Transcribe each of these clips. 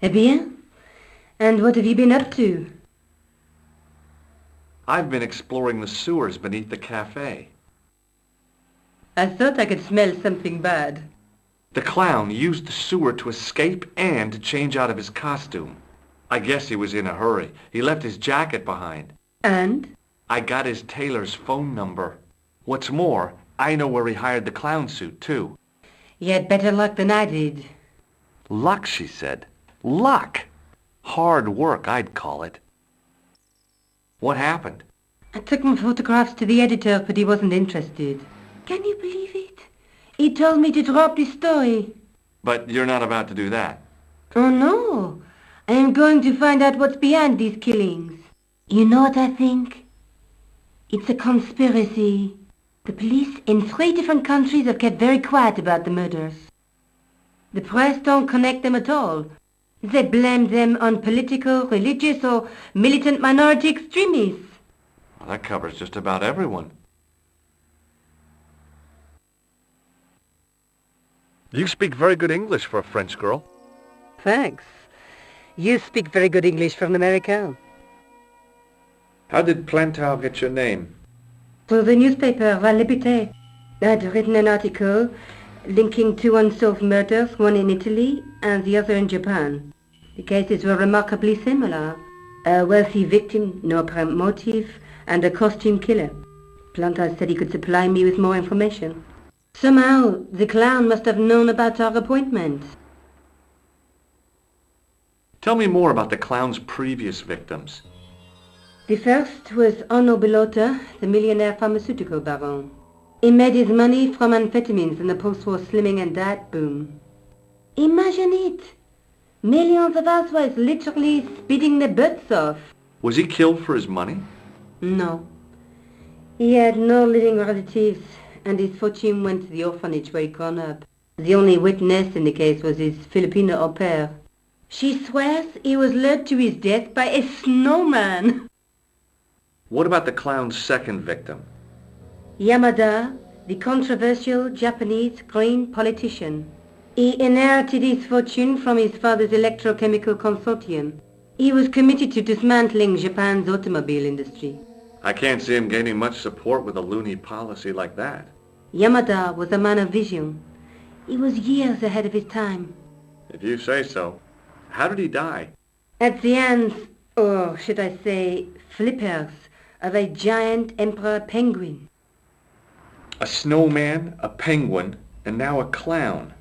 Eh bien? And what have you been up to? I've been exploring the sewers beneath the cafe. I thought I could smell something bad. The clown used the sewer to escape and to change out of his costume. I guess he was in a hurry. He left his jacket behind. And? I got his tailor's phone number. What's more, I know where he hired the clown suit, too. You had better luck than I did. Luck, she said. Luck! Hard work, I'd call it. What happened? I took my photographs to the editor, but he wasn't interested. Can you believe it? He told me to drop the story. But you're not about to do that. Oh, no. I am going to find out what's behind these killings. You know what I think? It's a conspiracy. The police in 3 different countries have kept very quiet about the murders. The press don't connect them at all. They blame them on political, religious, or militant minority extremists. Well, that covers just about everyone. You speak very good English for a French girl. Thanks. You speak very good English for an American. How did Plantar get your name? Through the newspaper, La Liberté. I'd written an article linking 2 unsolved murders, one in Italy and the other in Japan. The cases were remarkably similar. A wealthy victim, no apparent motive, and a costume killer. Plantar said he could supply me with more information. Somehow, the clown must have known about our appointment. Tell me more about the clown's previous victims. The first was Onno Bellotta, the millionaire pharmaceutical baron. He made his money from amphetamines in the post-war slimming and diet boom. Imagine it! Millions of housewives literally speeding their butts off. Was he killed for his money? No. He had no living relatives, and his fortune went to the orphanage where he'd grown up. The only witness in the case was his Filipino au pair. She swears he was led to his death by a snowman. What about the clown's second victim? Yamada, the controversial Japanese green politician. He inherited his fortune from his father's electrochemical consortium. He was committed to dismantling Japan's automobile industry. I can't see him gaining much support with a loony policy like that. Yamada was a man of vision. He was years ahead of his time. If you say so. How did he die? At the hands, or should I say, flippers, of a giant emperor penguin. A snowman, a penguin, and now a clown.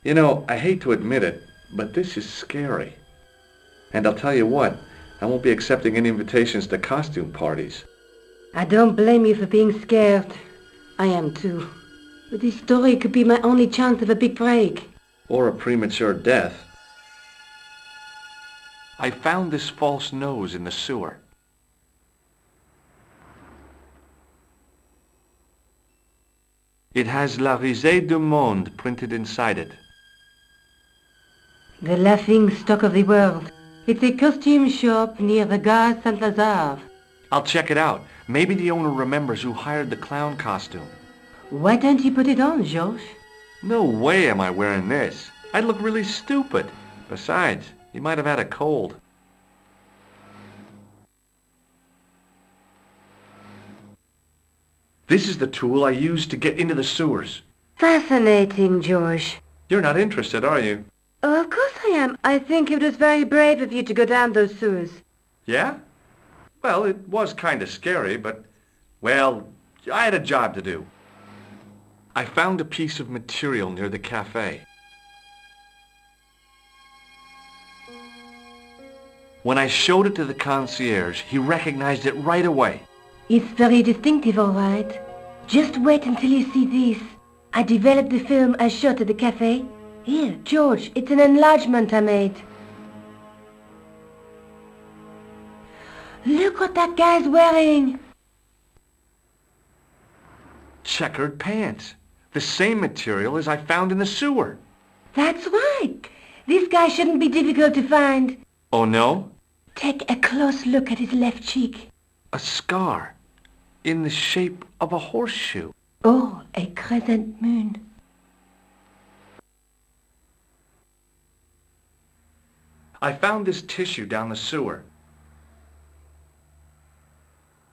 You know, I hate to admit it, but this is scary. And I'll tell you what, I won't be accepting any invitations to costume parties. I don't blame you for being scared. I am too. But this story could be my only chance of a big break. Or a premature death. I found this false nose in the sewer. It has La Risée du Monde printed inside it. The laughing stock of the world. It's a costume shop near the Gare Saint-Lazare. I'll check it out. Maybe the owner remembers who hired the clown costume. Why don't you put it on, Georges? No way am I wearing this. I'd look really stupid. Besides, he might have had a cold. This is the tool I used to get into the sewers. Fascinating, Georges. You're not interested, are you? Oh, of course I am. I think it was very brave of you to go down those sewers. Yeah? Well, it was kind of scary, but, well, I had a job to do. I found a piece of material near the cafe. When I showed it to the concierge, he recognized it right away. It's very distinctive, all right. Just wait until you see this. I developed the film I shot at the cafe. Here, George, it's an enlargement I made. Look what that guy's wearing. Checkered pants. The same material as I found in the sewer. That's right. This guy shouldn't be difficult to find. Oh, no? Take a close look at his left cheek. A scar. In the shape of a horseshoe. Oh, a crescent moon. I found this tissue down the sewer.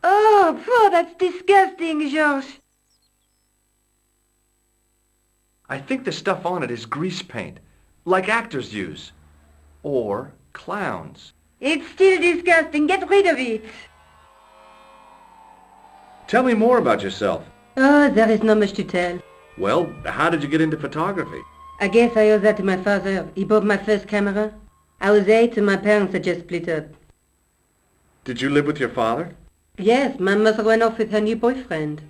Oh, phew, that's disgusting, Georges. I think the stuff on it is grease paint, like actors use. Or clowns. It's still disgusting. Get rid of it. Tell me more about yourself. Oh, there is not much to tell. Well, how did you get into photography? I guess I owe that to my father. He bought my first camera. I was 8 and my parents had just split up. Did you live with your father? Yes, my mother went off with her new boyfriend.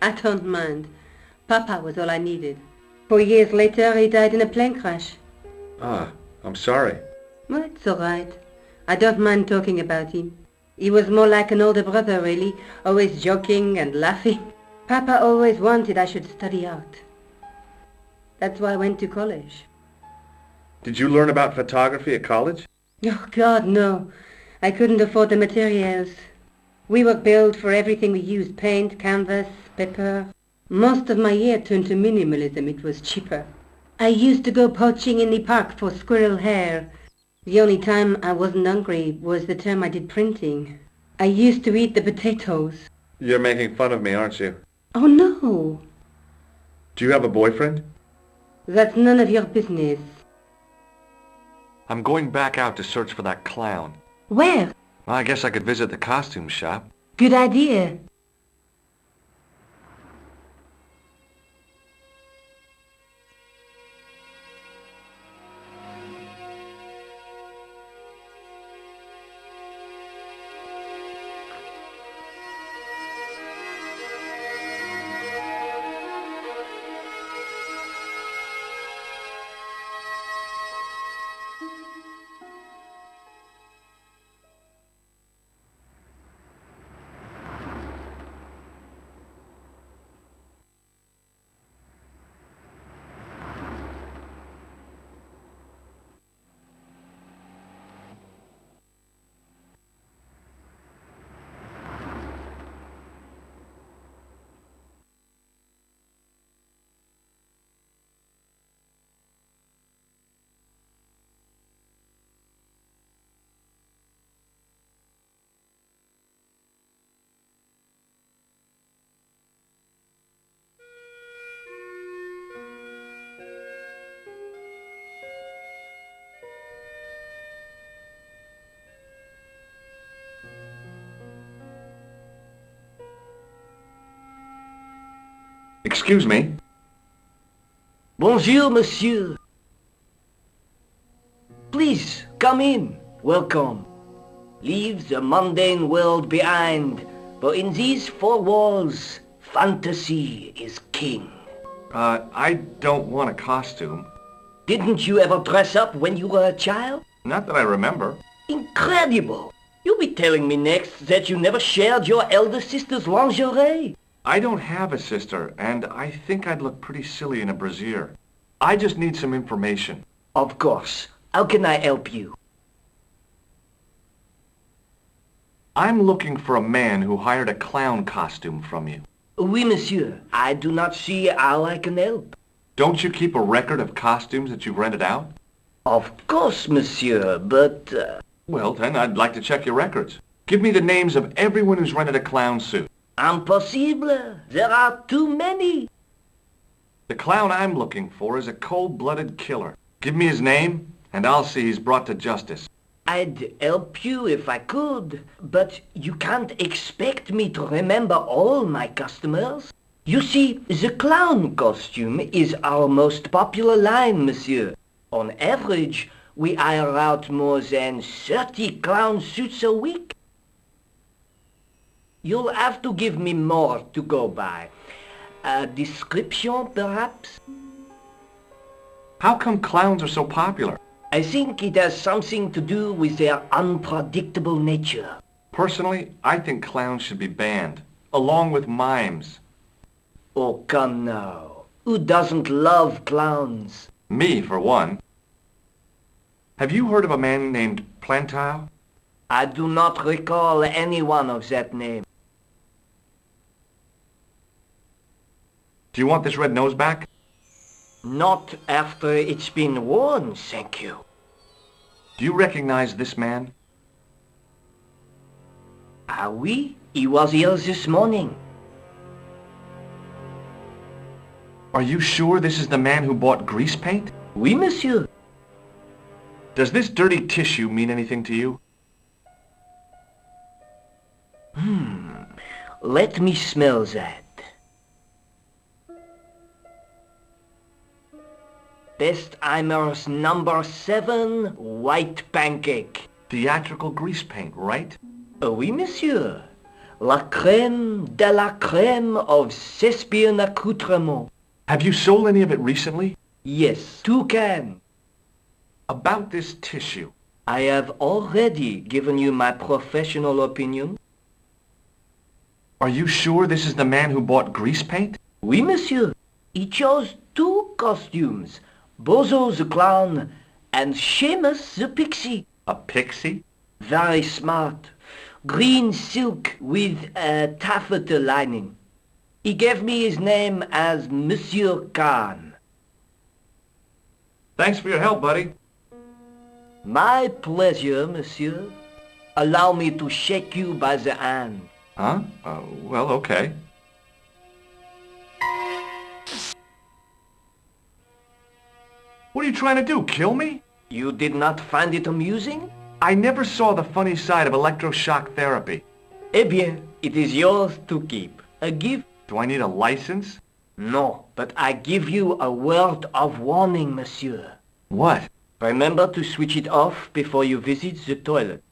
I don't mind. Papa was all I needed. 4 years later, he died in a plane crash. Ah, I'm sorry. Well, it's all right. I don't mind talking about him. He was more like an older brother, really, always joking and laughing. Papa always wanted I should study art. That's why I went to college. Did you learn about photography at college? Oh, God, no. I couldn't afford the materials. We were billed for everything we used, paint, canvas, paper. Most of my year turned to minimalism. It was cheaper. I used to go poaching in the park for squirrel hair. The only time I wasn't hungry was the term I did printing. I used to eat the potatoes. You're making fun of me, aren't you? Oh, no. Do you have a boyfriend? That's none of your business. I'm going back out to search for that clown. Where? Well, I guess I could visit the costume shop. Good idea. Excuse me. Bonjour, monsieur. Please, come in. Welcome. Leave the mundane world behind, for in these four walls, fantasy is king. I don't want a costume. Didn't you ever dress up when you were a child? Not that I remember. Incredible! You'll be telling me next that you never shared your elder sister's lingerie. I don't have a sister, and I think I'd look pretty silly in a brassiere. I just need some information. Of course. How can I help you? I'm looking for a man who hired a clown costume from you. Oui, monsieur. I do not see how I can help. Don't you keep a record of costumes that you've rented out? Of course, monsieur, but... Well, then, I'd like to check your records. Give me the names of everyone who's rented a clown suit. Impossible. There are too many. The clown I'm looking for is a cold-blooded killer. Give me his name, and I'll see he's brought to justice. I'd help you if I could, but you can't expect me to remember all my customers. You see, the clown costume is our most popular line, monsieur. On average, we hire out more than 30 clown suits a week. You'll have to give me more to go by. A description, perhaps? How come clowns are so popular? I think it has something to do with their unpredictable nature. Personally, I think clowns should be banned, along with mimes. Oh, come now. Who doesn't love clowns? Me, for one. Have you heard of a man named Plantile? I do not recall anyone of that name. Do you want this red nose back? Not after it's been worn, thank you. Do you recognize this man? Ah oui, he was here this morning. Are you sure this is the man who bought grease paint? Oui, monsieur. Does this dirty tissue mean anything to you? Let me smell that. Bestheimer's number 7 white pancake. Theatrical grease paint, right? Oui, monsieur. La crème de la crème of Thespian accoutrement. Have you sold any of it recently? Yes, 2 cans. About this tissue. I have already given you my professional opinion. Are you sure this is the man who bought grease paint? Oui, monsieur. He chose 2 costumes. Bozo the clown and Seamus the pixie. A pixie? Very smart. Green silk with a taffeta lining. He gave me his name as Monsieur Khan. Thanks for your help, buddy. My pleasure, monsieur. Allow me to shake you by the hand. Huh? Well, okay. What are you trying to do, kill me? You did not find it amusing? I never saw the funny side of electroshock therapy. Eh bien, it is yours to keep. A gift? Do I need a license? No, but I give you a word of warning, monsieur. What? Remember to switch it off before you visit the toilet.